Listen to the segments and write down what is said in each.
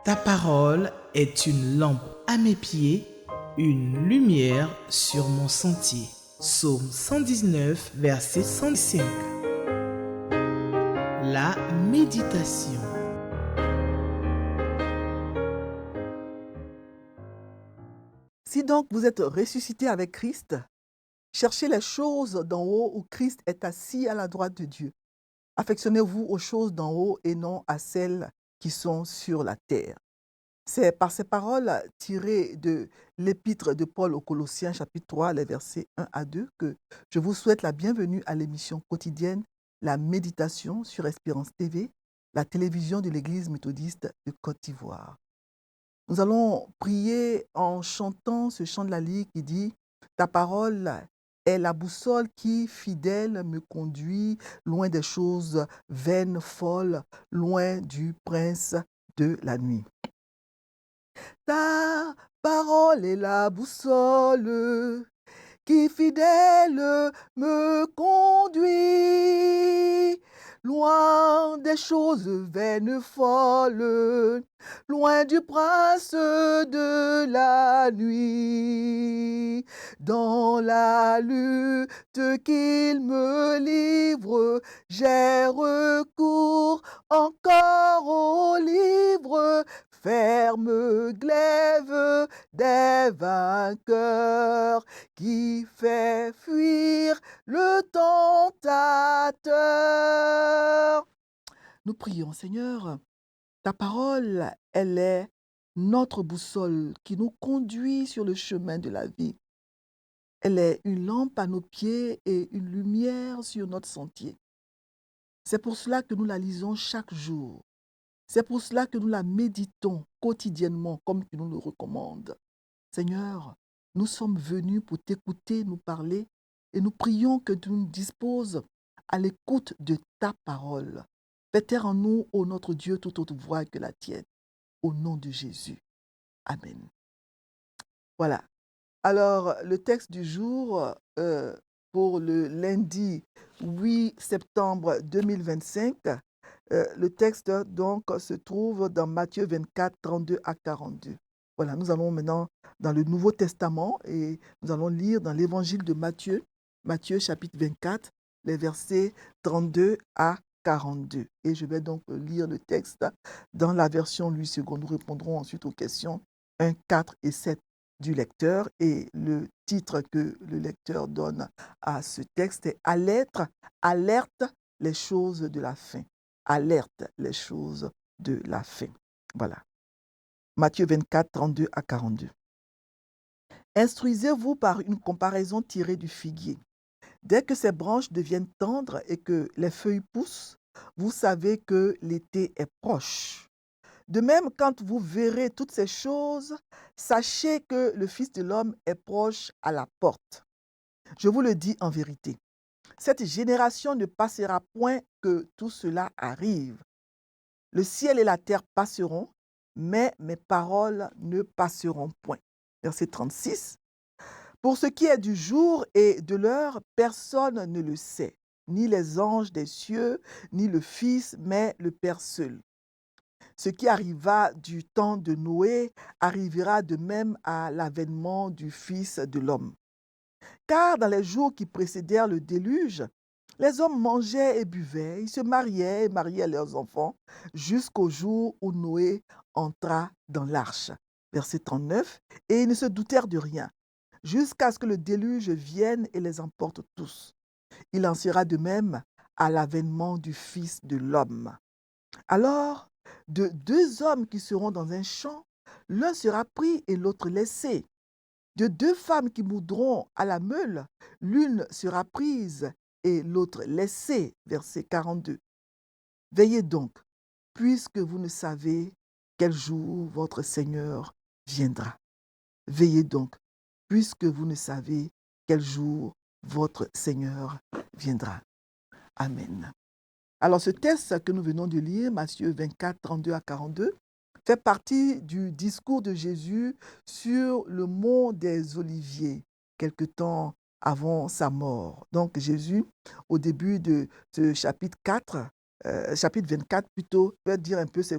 Ta parole est une lampe à mes pieds, une lumière sur mon sentier. Psaume 119, verset 105. La méditation. Si donc vous êtes ressuscité avec Christ, cherchez les choses d'en haut où Christ est assis à la droite de Dieu. Affectionnez-vous aux choses d'en haut et non à celles qui sont sur la terre. C'est par ces paroles tirées de l'épître de Paul aux Colossiens, chapitre 3, les versets 1 à 2, que je vous souhaite la bienvenue à l'émission quotidienne La Méditation sur Espérance TV, la télévision de l'Église méthodiste de Côte d'Ivoire. Nous allons prier en chantant ce chant de la lyre qui dit « Ta parole est la boussole qui, fidèle, me conduit loin des choses vaines, folles, loin du prince de la nuit. » Ta parole est la boussole qui, fidèle, me conduit loin des choses vaines, folles, loin du prince de la nuit. Dans la lutte qu'il me livre, j'ai recours encore au livre, ferme glaive des vainqueurs, qui fait fuir le tentateur. Nous prions, Seigneur. Ta parole, elle est notre boussole qui nous conduit sur le chemin de la vie. Elle est une lampe à nos pieds et une lumière sur notre sentier. C'est pour cela que nous la lisons chaque jour. C'est pour cela que nous la méditons quotidiennement comme tu nous le recommandes. Seigneur, nous sommes venus pour t'écouter, nous parler, et nous prions que tu nous disposes à l'écoute de ta parole. Fais taire en nous, ô notre Dieu, toute autre voix que la tienne. Au nom de Jésus. Amen. Voilà. Alors, le texte du jour pour le lundi 8 septembre 2025, le texte donc se trouve dans Matthieu 24, 32 à 42. Voilà, nous allons maintenant dans le Nouveau Testament et nous allons lire dans l'Évangile de Matthieu, Matthieu chapitre 24, les versets 32 à 42. Et je vais donc lire le texte dans la version Louis II. Nous répondrons ensuite aux questions 1, 4 et 7 du lecteur. Et le titre que le lecteur donne à ce texte est « Alerte les choses de la fin ». Alerte les choses de la fin. Voilà. Matthieu 24, 32 à 42. Instruisez-vous par une comparaison tirée du figuier. Dès que ses branches deviennent tendres et que les feuilles poussent, vous savez que l'été est proche. De même, quand vous verrez toutes ces choses, sachez que le Fils de l'homme est proche à la porte. Je vous le dis en vérité, cette génération ne passera point que tout cela arrive. Le ciel et la terre passeront, mais mes paroles ne passeront point. Verset 36. Pour ce qui est du jour et de l'heure, personne ne le sait, ni les anges des cieux, ni le Fils, mais le Père seul. Ce qui arriva du temps de Noé arrivera de même à l'avènement du Fils de l'homme. Car dans les jours qui précédèrent le déluge, les hommes mangeaient et buvaient, ils se mariaient et mariaient leurs enfants, jusqu'au jour où Noé entra dans l'arche. Verset 39. Et ils ne se doutèrent de rien, jusqu'à ce que le déluge vienne et les emporte tous. Il en sera de même à l'avènement du Fils de l'homme. Alors, de deux hommes qui seront dans un champ, l'un sera pris et l'autre laissé. De deux femmes qui moudront à la meule, l'une sera prise et l'autre laissée. Verset 42. Veillez donc, puisque vous ne savez quel jour votre Seigneur viendra. Veillez donc, puisque vous ne savez quel jour votre Seigneur viendra. Amen. Alors, ce texte que nous venons de lire, Matthieu 24, 32 à 42, fait partie du discours de Jésus sur le mont des Oliviers, quelque temps avant sa mort. Donc, Jésus, au début de ce chapitre 4, chapitre 24 plutôt, peut dire un peu ce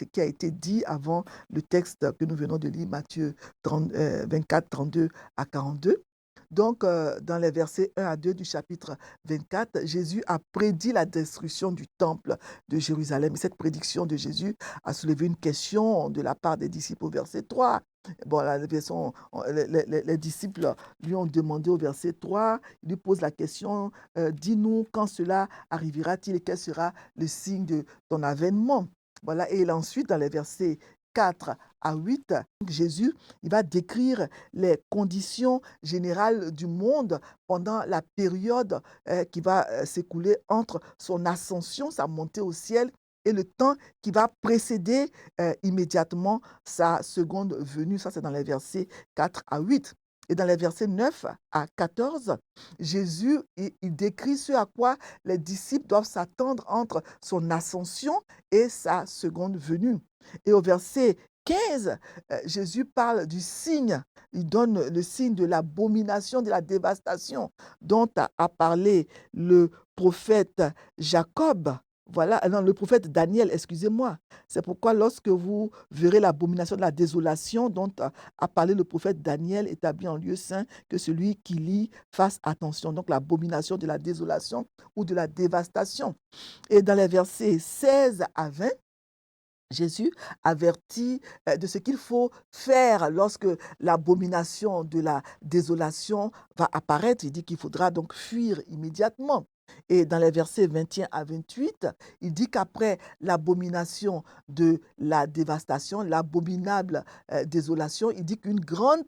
qui a été dit avant le texte que nous venons de lire, Matthieu 24, 32 à 42. Donc, dans les versets 1 à 2 du chapitre 24, Jésus a prédit la destruction du temple de Jérusalem. Et cette prédiction de Jésus a soulevé une question de la part des disciples au verset 3. Bon, les disciples lui ont demandé au verset 3, il lui pose la question, dis-nous quand cela arrivera-t-il et quel sera le signe de ton avènement. Voilà, et ensuite, dans les versets 4 à 8, Jésus, il va décrire les conditions générales du monde pendant la période qui va s'écouler entre son ascension, sa montée au ciel, et le temps qui va précéder immédiatement sa seconde venue. Ça, c'est dans les versets 4 à 8. Et dans les versets 9 à 14, Jésus, il décrit ce à quoi les disciples doivent s'attendre entre son ascension et sa seconde venue. Et au verset 15, Jésus parle du signe. Il donne le signe de l'abomination, de la dévastation dont a parlé le prophète Jacob. Voilà, non, le prophète Daniel, excusez-moi. C'est pourquoi lorsque vous verrez l'abomination de la désolation dont a parlé le prophète Daniel établi en lieu saint, que celui qui lit fasse attention. Donc l'abomination de la désolation ou de la dévastation. Et dans les versets 16 à 20, Jésus avertit de ce qu'il faut faire lorsque l'abomination de la désolation va apparaître. Il dit qu'il faudra donc fuir immédiatement. Et dans les versets 21 à 28, il dit qu'après l'abomination de la dévastation, l'abominable désolation, il dit qu'une grande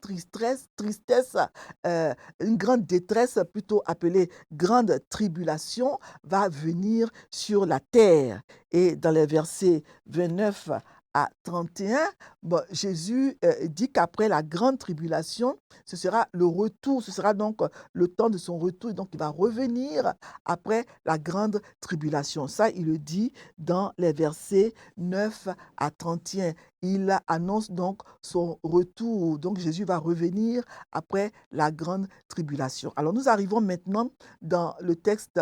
une grande détresse, plutôt appelée grande tribulation, va venir sur la terre. Et dans les versets 29 à 31, bon, Jésus dit qu'après la grande tribulation, ce sera le retour, ce sera donc le temps de son retour, et donc il va revenir après la grande tribulation. Ça, il le dit dans les versets 9 à 31. Il annonce donc son retour. Donc Jésus va revenir après la grande tribulation. Alors nous arrivons maintenant dans le texte,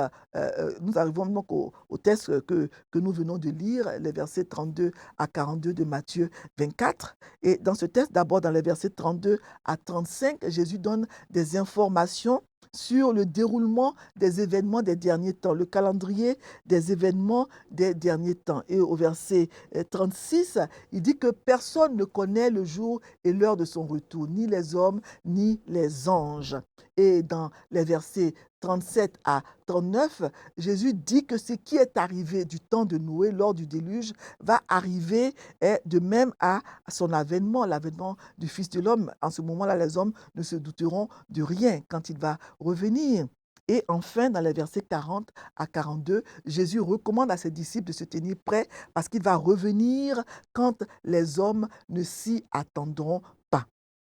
nous arrivons donc au texte que nous venons de lire, les versets 32 à 42 de Matthieu 24. Et dans ce texte, d'abord dans les versets 32 à 35, Jésus donne des informations sur le déroulement des événements des derniers temps, le calendrier des événements des derniers temps. Et au verset 36, il dit que personne ne connaît le jour et l'heure de son retour, ni les hommes, ni les anges. Et dans les versets 37 à 39, Jésus dit que ce qui est arrivé du temps de Noé lors du déluge va arriver de même à son avènement, l'avènement du Fils de l'homme. En ce moment-là, les hommes ne se douteront de rien quand il va revenir. Et enfin, dans les versets 40 à 42, Jésus recommande à ses disciples de se tenir prêts parce qu'il va revenir quand les hommes ne s'y attendront pas.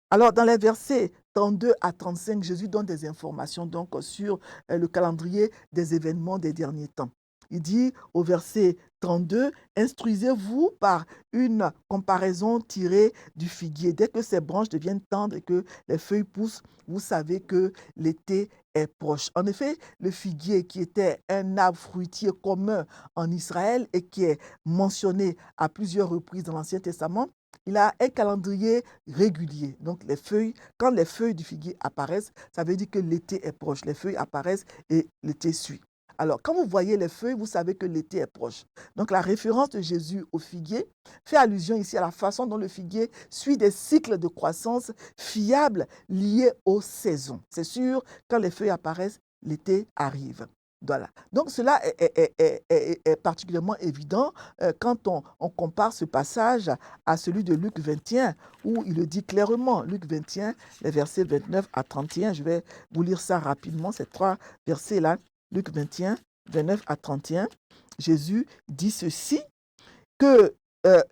Alors, dans les versets 32 à 35, Jésus donne des informations donc sur le calendrier des événements des derniers temps. Il dit au verset 32, instruisez-vous par une comparaison tirée du figuier. Dès que ses branches deviennent tendres et que les feuilles poussent, vous savez que l'été est proche. En effet, le figuier, qui était un arbre fruitier commun en Israël et qui est mentionné à plusieurs reprises dans l'Ancien Testament, il a un calendrier régulier. Donc, quand les feuilles du figuier apparaissent, ça veut dire que l'été est proche. Les feuilles apparaissent et l'été suit. Alors, quand vous voyez les feuilles, vous savez que l'été est proche. Donc, la référence de Jésus au figuier fait allusion ici à la façon dont le figuier suit des cycles de croissance fiables liés aux saisons. C'est sûr, quand les feuilles apparaissent, l'été arrive. Voilà. Donc, cela est particulièrement évident quand on compare ce passage à celui de Luc 21, où il le dit clairement. Luc 21, les versets 29 à 31. Je vais vous lire ça rapidement, ces trois versets-là. Luc 21, 29 à 31. Jésus dit ceci, que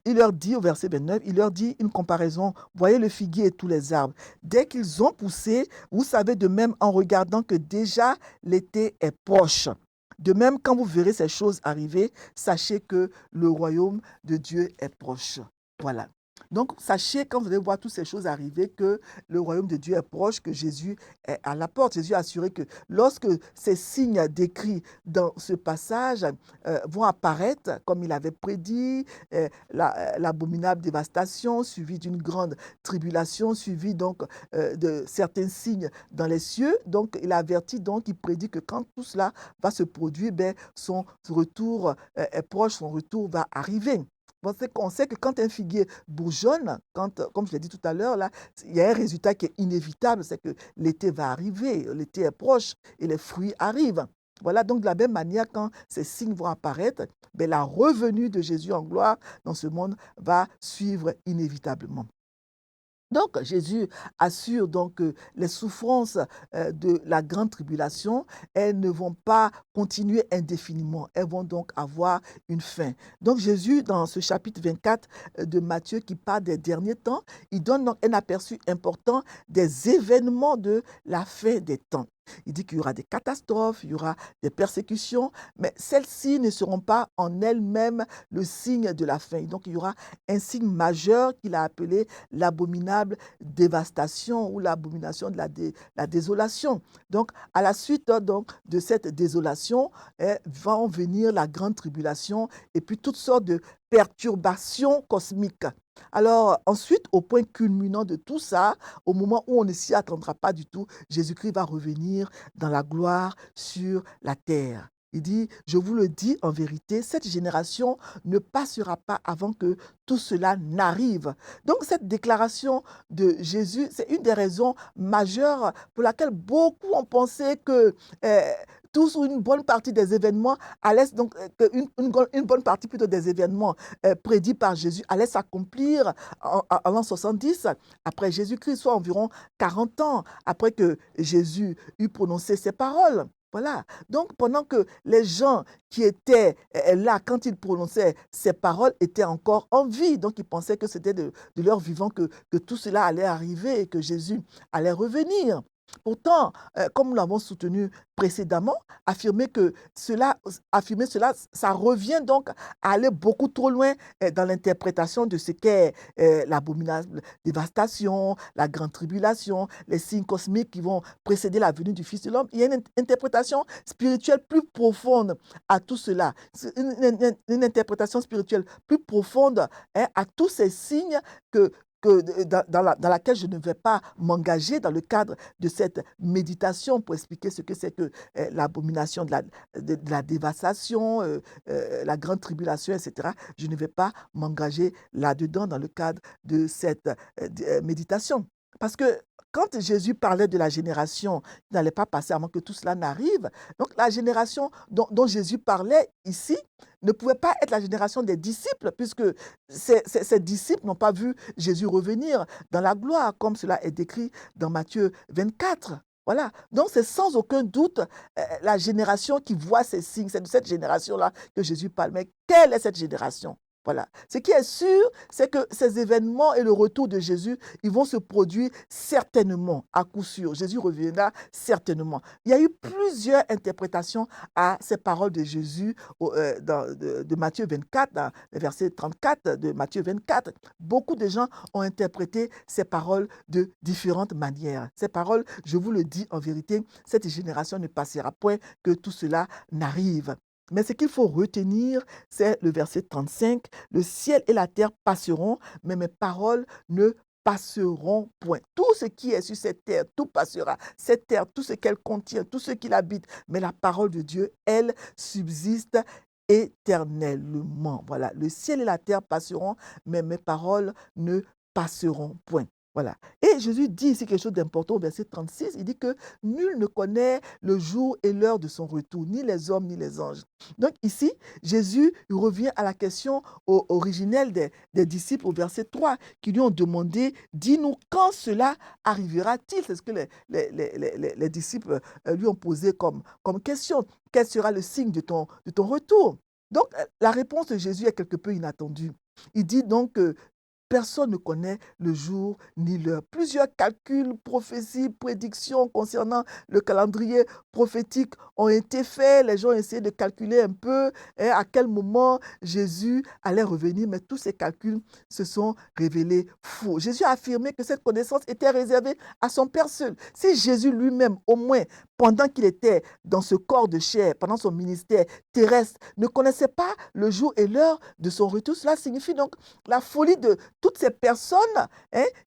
il leur dit au verset 29, il leur dit une comparaison. Voyez le figuier et tous les arbres. Dès qu'ils ont poussé, vous savez de même en regardant que déjà l'été est proche. De même, quand vous verrez ces choses arriver, sachez que le royaume de Dieu est proche. Voilà. Donc, sachez, quand vous allez voir toutes ces choses arriver, que le royaume de Dieu est proche, que Jésus est à la porte. Jésus a assuré que lorsque ces signes décrits dans ce passage vont apparaître, comme il avait prédit, l'abominable dévastation, suivie d'une grande tribulation, suivie donc de certains signes dans les cieux. Donc, il avertit, donc, il prédit que quand tout cela va se produire, ben, son retour est proche, son retour va arriver. On sait que quand un figuier bourgeonne, comme je l'ai dit tout à l'heure, là, il y a un résultat qui est inévitable, c'est que l'été va arriver, l'été est proche et les fruits arrivent. Voilà, donc de la même manière, quand ces signes vont apparaître, ben, la revenue de Jésus en gloire dans ce monde va suivre inévitablement. Donc, Jésus assure donc que les souffrances de la grande tribulation, elles ne vont pas continuer indéfiniment. Elles vont donc avoir une fin. Donc, Jésus, dans ce chapitre 24 de Matthieu qui parle des derniers temps, il donne donc un aperçu important des événements de la fin des temps. Il dit qu'il y aura des catastrophes, il y aura des persécutions, mais celles-ci ne seront pas en elles-mêmes le signe de la fin. Donc, il y aura un signe majeur qu'il a appelé l'abominable dévastation ou l'abomination de la désolation. Donc, à la suite donc, de cette désolation, va en venir la grande tribulation et puis toutes sortes de perturbations cosmiques. Alors, ensuite, au point culminant de tout ça, au moment où on ne s'y attendra pas du tout, Jésus-Christ va revenir dans la gloire sur la terre. Il dit, je vous le dis en vérité, cette génération ne passera pas avant que tout cela n'arrive. Donc cette déclaration de Jésus, c'est une des raisons majeures pour laquelle beaucoup ont pensé que tous ou une bonne partie des événements allaient donc une bonne partie plutôt des événements prédits par Jésus allaient s'accomplir en l'an 70 après Jésus-Christ, soit environ 40 ans après que Jésus eut prononcé ces paroles. Voilà. Donc, pendant que les gens qui étaient là quand il prononçait ces paroles étaient encore en vie, donc ils pensaient que c'était de leur vivant que tout cela allait arriver et que Jésus allait revenir. Pourtant, comme nous l'avons soutenu précédemment, affirmer cela, ça revient donc à aller beaucoup trop loin dans l'interprétation de ce qu'est l'abominable dévastation, la grande tribulation, les signes cosmiques qui vont précéder la venue du Fils de l'homme. Il y a une interprétation spirituelle plus profonde à tout cela, une interprétation spirituelle plus profonde à tous ces signes dans laquelle je ne vais pas m'engager dans le cadre de cette méditation pour expliquer ce que c'est que l'abomination de la dévastation, la grande tribulation, etc. Je ne vais pas m'engager là-dedans dans le cadre de cette méditation. Parce que quand Jésus parlait de la génération qui n'allait pas passer avant que tout cela n'arrive, donc la génération dont Jésus parlait ici ne pouvait pas être la génération des disciples, puisque ces disciples n'ont pas vu Jésus revenir dans la gloire, comme cela est décrit dans Matthieu 24. Voilà. Donc, c'est sans aucun doute la génération qui voit ces signes. C'est de cette génération-là que Jésus parle. Mais quelle est cette génération? Voilà. Ce qui est sûr, c'est que ces événements et le retour de Jésus, ils vont se produire certainement, à coup sûr. Jésus reviendra certainement. Il y a eu plusieurs interprétations à ces paroles de Jésus de Matthieu 24, dans le verset 34 de Matthieu 24. Beaucoup de gens ont interprété ces paroles de différentes manières. Ces paroles, je vous le dis en vérité, cette génération ne passera point que tout cela n'arrive. Mais ce qu'il faut retenir, c'est le verset 35. Le ciel et la terre passeront, mais mes paroles ne passeront point. Tout ce qui est sur cette terre, tout passera. Cette terre, tout ce qu'elle contient, tout ce qui l'habite. Mais la parole de Dieu, elle, subsiste éternellement. Voilà, le ciel et la terre passeront, mais mes paroles ne passeront point. Voilà. Et Jésus dit ici quelque chose d'important au verset 36. Il dit que nul ne connaît le jour et l'heure de son retour, ni les hommes, ni les anges. Donc ici, Jésus revient à la question originelle des disciples au verset 3, qui lui ont demandé, dis-nous quand cela arrivera-t-il? C'est ce que les disciples lui ont posé comme question. Quel sera le signe de ton retour? Donc la réponse de Jésus est quelque peu inattendue. Il dit donc Personne ne connaît le jour ni l'heure. Plusieurs calculs, prophéties, prédictions concernant le calendrier prophétique ont été faits. Les gens ont essayé de calculer un peu à quel moment Jésus allait revenir, mais tous ces calculs se sont révélés faux. Jésus a affirmé que cette connaissance était réservée à son Père seul. Si Jésus lui-même, au moins, pendant qu'il était dans ce corps de chair, pendant son ministère terrestre, ne connaissait pas le jour et l'heure de son retour, cela signifie donc la folie de toutes ces personnes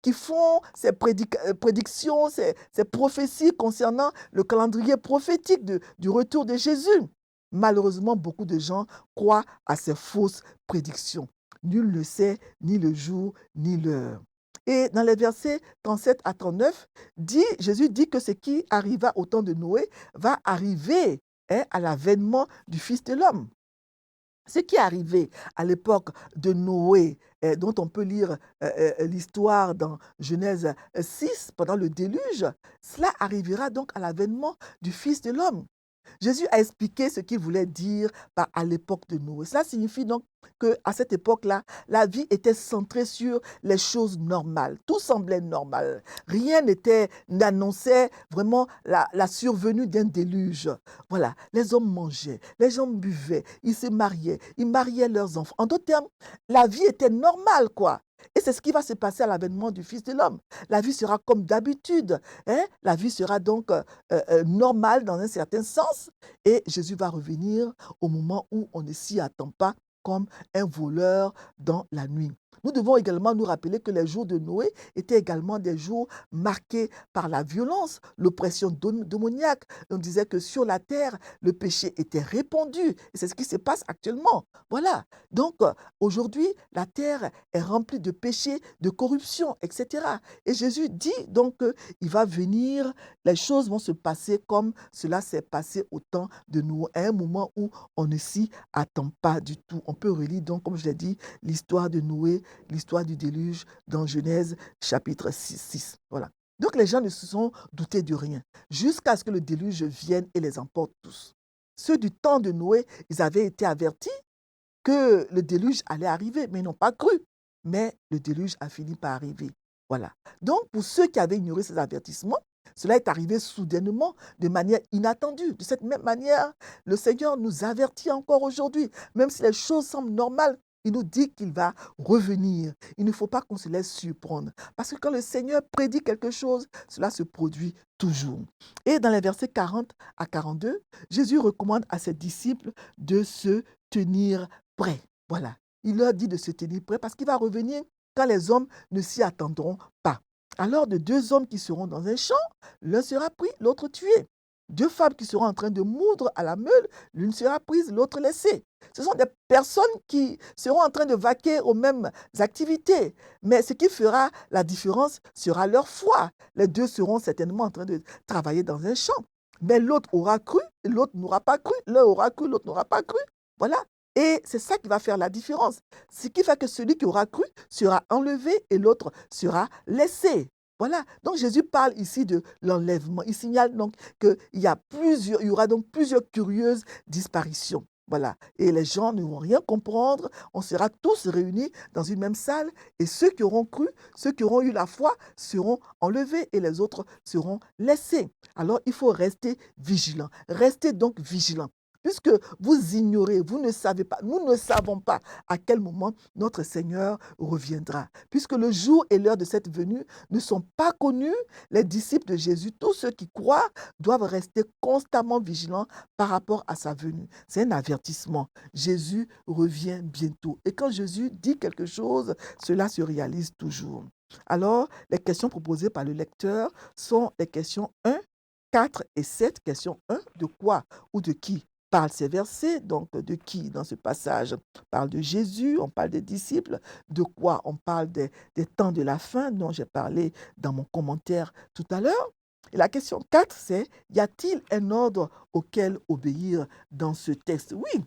qui font ces prédictions, ces prophéties concernant le calendrier prophétique du retour de Jésus. Malheureusement, beaucoup de gens croient à ces fausses prédictions. Nul ne sait ni le jour ni l'heure. Et dans les versets 37 à 39, Jésus dit que ce qui arriva au temps de Noé va arriver à l'avènement du Fils de l'homme. Ce qui est arrivé à l'époque de Noé, dont on peut lire l'histoire dans Genèse 6, pendant le déluge, cela arrivera donc à l'avènement du Fils de l'homme. Jésus a expliqué ce qu'il voulait dire par à l'époque de Noé. Cela signifie donc qu'à cette époque-là, la vie était centrée sur les choses normales. Tout semblait normal. Rien n'annonçait vraiment la survenue d'un déluge. Voilà, les hommes mangeaient, les gens buvaient, ils se mariaient, ils mariaient leurs enfants. En d'autres termes, la vie était normale, quoi. Et c'est ce qui va se passer à l'avènement du Fils de l'homme. La vie sera comme d'habitude. La vie sera donc normale dans un certain sens. Et Jésus va revenir au moment où on ne s'y attend pas, comme un voleur dans la nuit. Nous devons également nous rappeler que les jours de Noé étaient également des jours marqués par la violence, l'oppression démoniaque. On disait que sur la terre, le péché était répandu. Et c'est ce qui se passe actuellement. Voilà. Donc, aujourd'hui, la terre est remplie de péchés, de corruption, etc. Et Jésus dit donc qu'il va venir, les choses vont se passer comme cela s'est passé au temps de Noé, à un moment où on ne s'y attend pas du tout. On peut relire donc, comme je l'ai dit, l'histoire de Noé, l'histoire du déluge dans Genèse chapitre 6. Voilà. Donc les gens ne se sont doutés de rien, jusqu'à ce que le déluge vienne et les emporte tous. Ceux du temps de Noé, ils avaient été avertis que le déluge allait arriver, mais ils n'ont pas cru. Mais le déluge a fini par arriver. Voilà. Donc, pour ceux qui avaient ignoré ces avertissements, cela est arrivé soudainement, de manière inattendue. De cette même manière, le Seigneur nous avertit encore aujourd'hui. Même si les choses semblent normales, il nous dit qu'il va revenir. Il ne faut pas qu'on se laisse surprendre. Parce que quand le Seigneur prédit quelque chose, cela se produit toujours. Et dans les versets 40 à 42, Jésus recommande à ses disciples de se tenir prêts. Voilà. Il leur dit de se tenir prêts parce qu'il va revenir quand les hommes ne s'y attendront pas. Alors, de deux hommes qui seront dans un champ, l'un sera pris, l'autre tué. Deux femmes qui seront en train de moudre à la meule, l'une sera prise, l'autre laissée. Ce sont des personnes qui seront en train de vaquer aux mêmes activités. Mais ce qui fera la différence sera leur foi. Les deux seront certainement en train de travailler dans un champ. Mais l'autre aura cru, l'autre n'aura pas cru. L'un aura cru, l'autre n'aura pas cru. Voilà. Et c'est ça qui va faire la différence. Ce qui fait que celui qui aura cru sera enlevé et l'autre sera laissé. Voilà. Donc Jésus parle ici de l'enlèvement. Il signale donc qu'il y aura donc plusieurs curieuses disparitions. Voilà. Et les gens ne vont rien comprendre. On sera tous réunis dans une même salle. Et ceux qui auront cru, ceux qui auront eu la foi, seront enlevés et les autres seront laissés. Alors il faut rester vigilant. Restez donc vigilant. Puisque vous ignorez, vous ne savez pas, nous ne savons pas à quel moment notre Seigneur reviendra. Puisque le jour et l'heure de cette venue ne sont pas connus, les disciples de Jésus, tous ceux qui croient, doivent rester constamment vigilants par rapport à sa venue. C'est un avertissement. Jésus revient bientôt. Et quand Jésus dit quelque chose, cela se réalise toujours. Alors, les questions proposées par le lecteur sont les questions 1, 4 et 7. Question 1, de quoi ou de qui parlent ces versets? Donc, de qui dans ce passage? On parle de Jésus, on parle des disciples. De quoi? On parle des temps de la fin dont j'ai parlé dans mon commentaire tout à l'heure. Et la question 4, c'est, y a-t-il un ordre auquel obéir dans ce texte? Oui,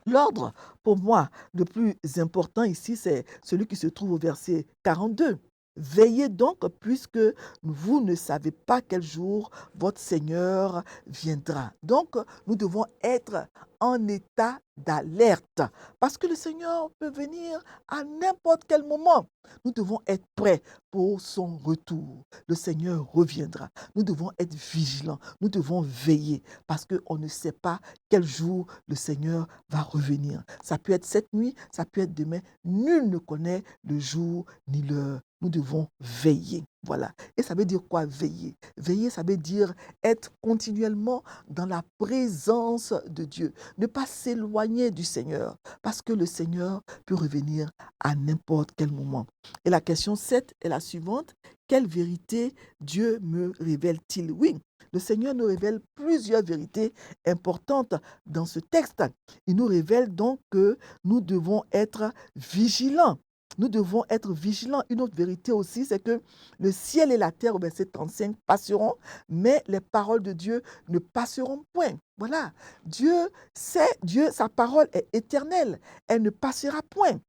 l'ordre, pour moi, le plus important ici, c'est celui qui se trouve au verset 42. Veillez donc, puisque vous ne savez pas quel jour votre Seigneur viendra. Donc, nous devons être en état d'alerte, parce que le Seigneur peut venir à n'importe quel moment. Nous devons être prêts pour son retour. Le Seigneur reviendra. Nous devons être vigilants. Nous devons veiller, parce qu'on ne sait pas quel jour le Seigneur va revenir. Ça peut être cette nuit, ça peut être demain. Nul ne connaît le jour ni l'heure. Nous devons veiller. Voilà. Et ça veut dire quoi, veiller? Veiller, ça veut dire être continuellement dans la présence de Dieu. Ne pas s'éloigner du Seigneur, parce que le Seigneur peut revenir à n'importe quel moment. Et la question 7 est la suivante. Quelle vérité Dieu me révèle-t-il? Oui, le Seigneur nous révèle plusieurs vérités importantes dans ce texte. Il nous révèle donc que nous devons être vigilants. Nous devons être vigilants. Une autre vérité aussi, c'est que le ciel et la terre, au verset 35, passeront, mais les paroles de Dieu ne passeront point. Voilà. Dieu, sa parole est éternelle. Elle ne passera point.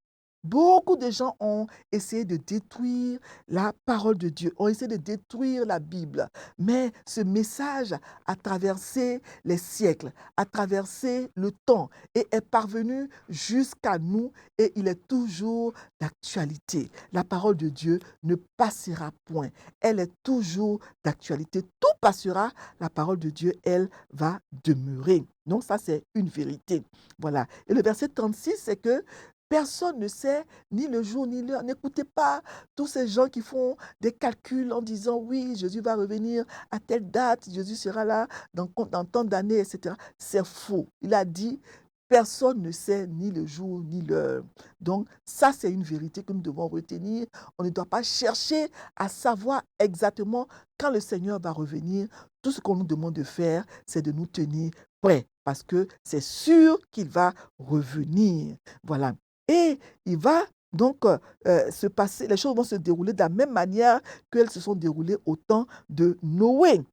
Beaucoup de gens ont essayé de détruire la parole de Dieu, ont essayé de détruire la Bible. Mais ce message a traversé les siècles, a traversé le temps et est parvenu jusqu'à nous et il est toujours d'actualité. La parole de Dieu ne passera point. Elle est toujours d'actualité. Tout passera, la parole de Dieu, elle, va demeurer. Donc ça, c'est une vérité. Voilà. Et le verset 36, c'est que personne ne sait ni le jour ni l'heure. N'écoutez pas tous ces gens qui font des calculs en disant oui, Jésus va revenir à telle date, Jésus sera là dans tant d'années, etc. C'est faux. Il a dit, personne ne sait ni le jour ni l'heure. Donc ça, c'est une vérité que nous devons retenir. On ne doit pas chercher à savoir exactement quand le Seigneur va revenir. Tout ce qu'on nous demande de faire, c'est de nous tenir prêts, parce que c'est sûr qu'il va revenir. Voilà. Et il va donc se passer, les choses vont se dérouler de la même manière qu'elles se sont déroulées au temps de Noé.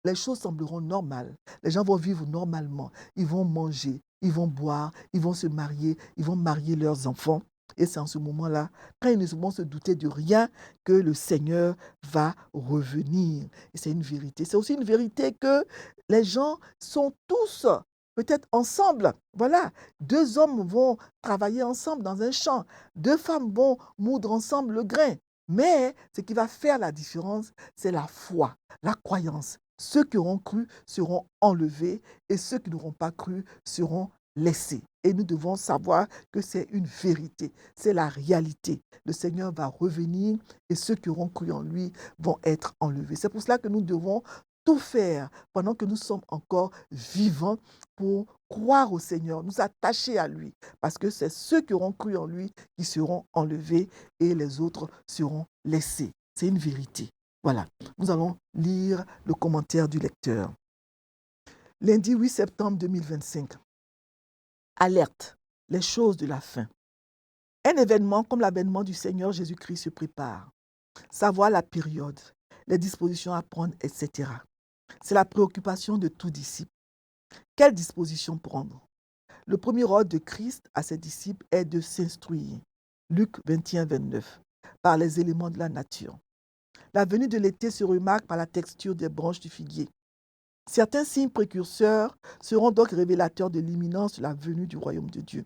Les choses sembleront normales. Les gens vont vivre normalement. Ils vont manger, ils vont boire, ils vont se marier, ils vont marier leurs enfants. Et c'est en ce moment-là, quand ils ne vont se douter de rien, que le Seigneur va revenir. Et c'est une vérité. C'est aussi une vérité que les gens sont tous peut-être ensemble. Voilà, deux hommes vont travailler ensemble dans un champ. Deux femmes vont moudre ensemble le grain. Mais ce qui va faire la différence, c'est la foi, la croyance. Ceux qui auront cru seront enlevés et ceux qui n'auront pas cru seront laissés. Et nous devons savoir que c'est une vérité, c'est la réalité. Le Seigneur va revenir et ceux qui auront cru en lui vont être enlevés. C'est pour cela que nous devons tout faire pendant que nous sommes encore vivants pour croire au Seigneur, nous attacher à lui, parce que c'est ceux qui auront cru en lui qui seront enlevés et les autres seront laissés. C'est une vérité. Voilà, nous allons lire le commentaire du lecteur. Lundi 8 septembre 2025. Alerte, les choses de la fin. Un événement comme l'avènement du Seigneur Jésus-Christ se prépare. Savoir la période, les dispositions à prendre, etc. C'est la préoccupation de tout disciple. Quelles dispositions prendre? Le premier ordre de Christ à ses disciples est de s'instruire. Luc 21, 29. Par les éléments de la nature. La venue de l'été se remarque par la texture des branches du figuier. Certains signes précurseurs seront donc révélateurs de l'imminence de la venue du royaume de Dieu.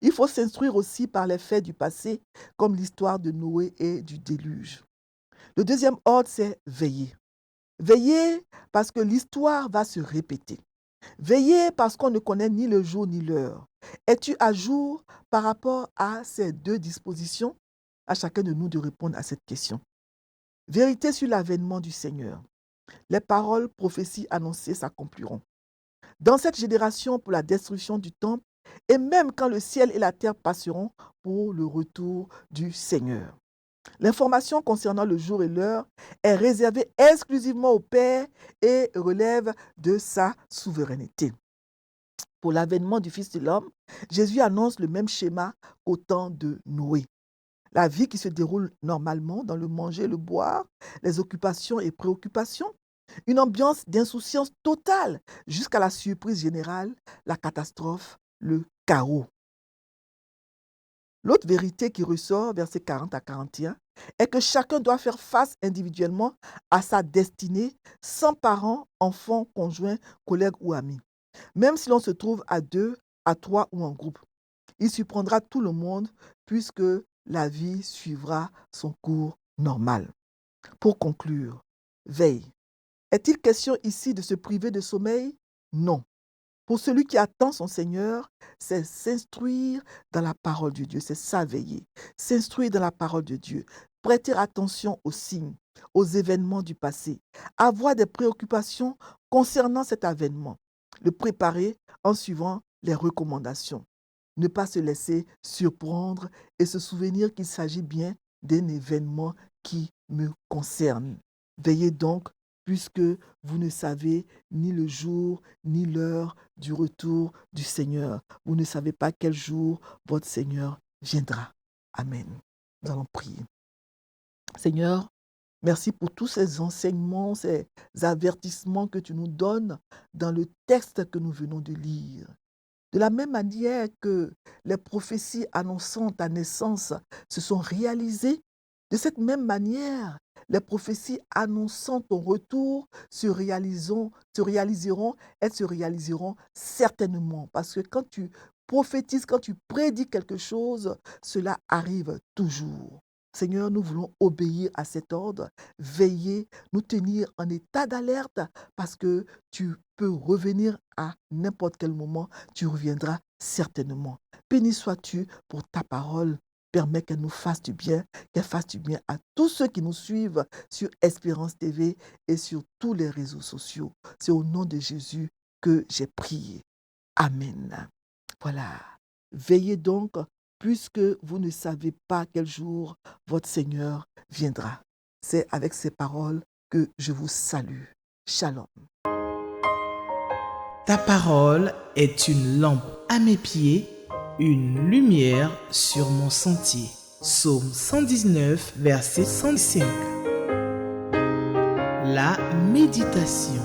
Il faut s'instruire aussi par les faits du passé, comme l'histoire de Noé et du déluge. Le deuxième ordre, c'est veiller. Veiller parce que l'histoire va se répéter. Veiller parce qu'on ne connaît ni le jour ni l'heure. Es-tu à jour par rapport à ces deux dispositions? À chacun de nous de répondre à cette question. Vérité sur l'avènement du Seigneur. Les paroles, prophéties annoncées s'accompliront. Dans cette génération pour la destruction du temple, et même quand le ciel et la terre passeront pour le retour du Seigneur. L'information concernant le jour et l'heure est réservée exclusivement au Père et relève de sa souveraineté. Pour l'avènement du Fils de l'homme, Jésus annonce le même schéma qu'au temps de Noé. La vie qui se déroule normalement dans le manger, le boire, les occupations et préoccupations, une ambiance d'insouciance totale jusqu'à la surprise générale, la catastrophe, le chaos. L'autre vérité qui ressort, versets 40 à 41, est que chacun doit faire face individuellement à sa destinée, sans parents, enfants, conjoints, collègues ou amis. Même si l'on se trouve à 2, à 3 ou en groupe, il surprendra tout le monde puisque la vie suivra son cours normal. Pour conclure, veille. Est-il question ici de se priver de sommeil? Non. Pour celui qui attend son Seigneur, c'est s'instruire dans la parole de Dieu, c'est ça veiller. S'instruire dans la parole de Dieu, prêter attention aux signes, aux événements du passé, avoir des préoccupations concernant cet événement, le préparer en suivant les recommandations. Ne pas se laisser surprendre et se souvenir qu'il s'agit bien d'un événement qui me concerne. Veillez donc, puisque vous ne savez ni le jour ni l'heure du retour du Seigneur. Vous ne savez pas quel jour votre Seigneur viendra. Amen. Nous allons prier. Seigneur, merci pour tous ces enseignements, ces avertissements que tu nous donnes dans le texte que nous venons de lire. De la même manière que les prophéties annonçant ta naissance se sont réalisées, de cette même manière, les prophéties annonçant ton retour se réaliseront certainement. Parce que quand tu prophétises, quand tu prédis quelque chose, cela arrive toujours. Seigneur, nous voulons obéir à cet ordre, veiller, nous tenir en état d'alerte parce que tu peux revenir à n'importe quel moment, tu reviendras certainement. Béni sois-tu pour ta parole. Permets qu'elle nous fasse du bien, qu'elle fasse du bien à tous ceux qui nous suivent sur Espérance TV et sur tous les réseaux sociaux. C'est au nom de Jésus que j'ai prié. Amen. Voilà. Veillez donc, puisque vous ne savez pas quel jour votre Seigneur viendra. C'est avec ces paroles que je vous salue. Shalom. Ta parole est une lampe à mes pieds, une lumière sur mon sentier. Psaume 119, verset 105. La méditation.